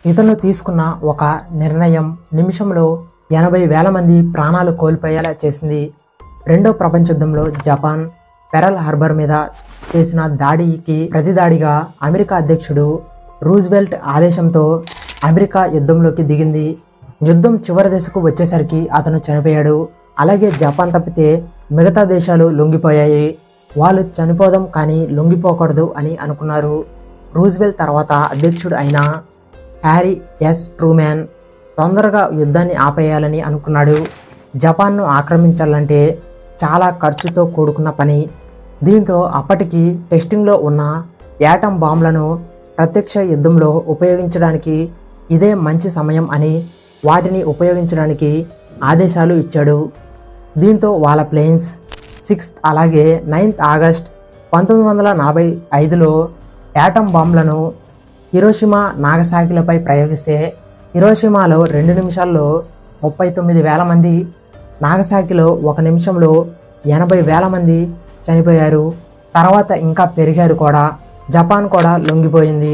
ఇతను తీసుకున్న ఒక నిర్ణయం నిమిషంలో 80,000 మంది ప్రాణాలు కోల్పోయేలా చేసింది. రెండో ప్రపంచ యుద్ధంలో జపాన్ పెరల్ హార్బర్ మీద చేసిన దాడికి ప్రతిదాడిగా అమెరికా అధ్యక్షుడు రూజ్వెల్ట్ ఆదేశంతో అమెరికా యుద్ధంలోకి దిగింది. యుద్ధం చివరి దశకు వచ్చేసరికి అతను చనిపోయాడు. అలాగే జపాన్ తప్పితే మిగతా దేశాలు లొంగిపోయాయి. వాళ్ళు చనిపోదాం కానీ లొంగిపోకూడదు అని అనుకున్నారు. రూజ్వెల్ట్ తర్వాత అధ్యక్షుడు అయిన హ్యారీ ఎస్ ట్రూమ్యాన్ తొందరగా యుద్ధాన్ని ఆపేయాలని అనుకున్నాడు. జపాన్ను ఆక్రమించాలంటే చాలా ఖర్చుతో కూడుకున్న పని. దీంతో అప్పటికి టెస్టింగ్లో ఉన్న యాటమ్ బాంబులను ప్రత్యక్ష యుద్ధంలో ఉపయోగించడానికి ఇదే మంచి సమయం అని వాటిని ఉపయోగించడానికి ఆదేశాలు ఇచ్చాడు. దీంతో వాళ్ళ ప్లేన్స్ 6th అలాగే 9th ఆగస్ట్ 1945లో యాటమ్ బాంబులను హిరోషిమా నాగసాకిలపై ప్రయోగిస్తే హిరోషిమాలో 2 నిమిషాల్లో 39,000 మంది, నాగసాకిలో 1 నిమిషంలో 80,000 మంది చనిపోయారు. తర్వాత ఇంకా పెరిగారు కూడా. జపాన్ కూడా లొంగిపోయింది.